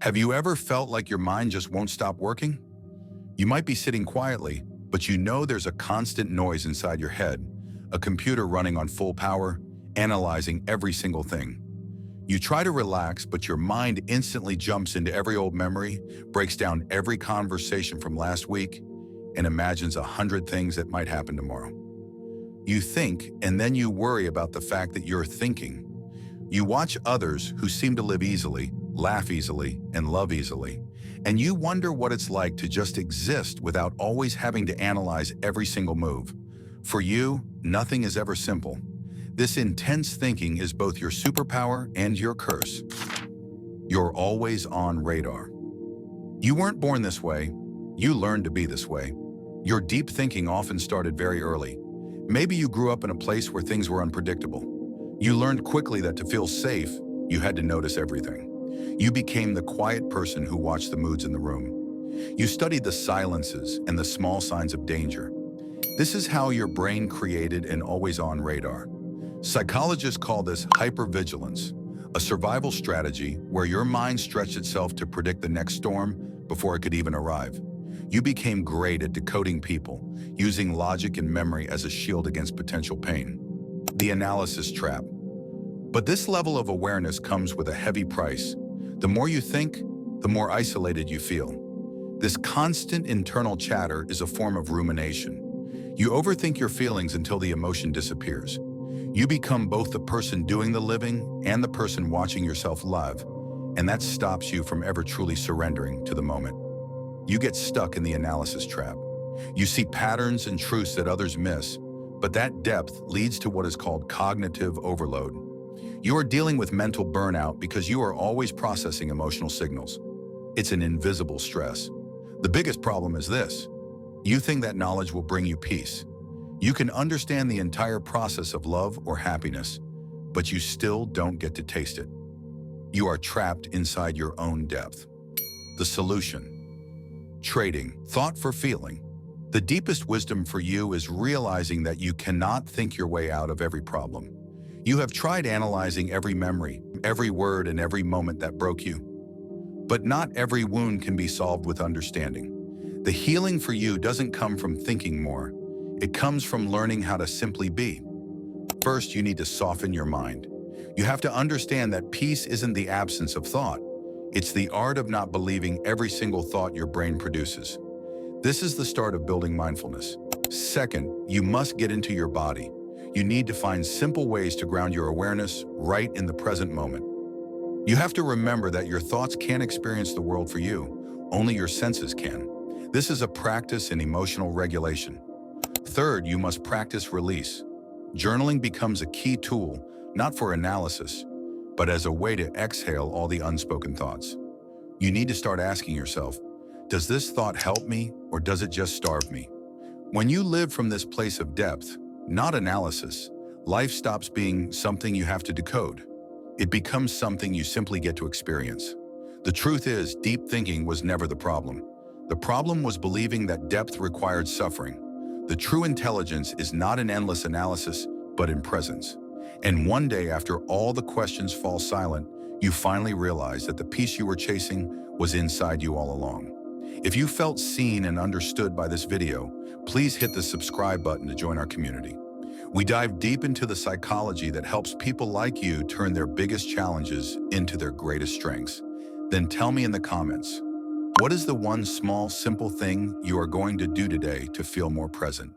Have you ever felt like your mind just won't stop working? You might be sitting quietly, but you know there's a constant noise inside your head, a computer running on full power, analyzing every single thing. You try to relax, but your mind instantly jumps into every old memory, breaks down every conversation from last week, and imagines 100 things that might happen tomorrow. You think, and then you worry about the fact that you're thinking. You watch others who seem to live easily, laugh easily, and love easily, and you wonder what it's like to just exist without always having to analyze every single move. For you, nothing is ever simple. This intense thinking is both your superpower and your curse. You're always on radar. You weren't born this way. You learned to be this way. Your deep thinking often started very early. Maybe you grew up in a place where things were unpredictable. You learned quickly that to feel safe, you had to notice everything. You became the quiet person who watched the moods in the room. You studied the silences and the small signs of danger. This is how your brain created an always-on radar. Psychologists call this hypervigilance, a survival strategy where your mind stretched itself to predict the next storm before it could even arrive. You became great at decoding people, using logic and memory as a shield against potential pain. The analysis trap. But this level of awareness comes with a heavy price. The more you think, the more isolated you feel. This constant internal chatter is a form of rumination. You overthink your feelings until the emotion disappears. You become both the person doing the living and the person watching yourself live, and that stops you from ever truly surrendering to the moment. You get stuck in the analysis trap. You see patterns and truths that others miss, but that depth leads to what is called cognitive overload. You are dealing with mental burnout because you are always processing emotional signals. It's an invisible stress. The biggest problem is this. You think that knowledge will bring you peace. You can understand the entire process of love or happiness, but you still don't get to taste it. You are trapped inside your own depth. The solution. Trading thought for feeling. The deepest wisdom for you is realizing that you cannot think your way out of every problem. You have tried analyzing every memory, every word, and every moment that broke you. But not every wound can be solved with understanding. The healing for you doesn't come from thinking more. It comes from learning how to simply be. First, you need to soften your mind. You have to understand that peace isn't the absence of thought. It's the art of not believing every single thought your brain produces. This is the start of building mindfulness. Second, you must get into your body. You need to find simple ways to ground your awareness right in the present moment. You have to remember that your thoughts can't experience the world for you. Only your senses can. This is a practice in emotional regulation. Third, you must practice release. Journaling becomes a key tool, not for analysis, but as a way to exhale all the unspoken thoughts. You need to start asking yourself, does this thought help me or does it just starve me? When you live from this place of depth, not analysis, life stops being something you have to decode. It becomes something you simply get to experience. The truth is, deep thinking was never the problem. The problem was believing that depth required suffering. The true intelligence is not in endless analysis, but in presence. And one day, after all the questions fall silent, you finally realize that the peace you were chasing was inside you all along. If you felt seen and understood by this video, please hit the subscribe button to join our community. We dive deep into the psychology that helps people like you turn their biggest challenges into their greatest strengths. Then tell me in the comments, what is the one small, simple thing you are going to do today to feel more present?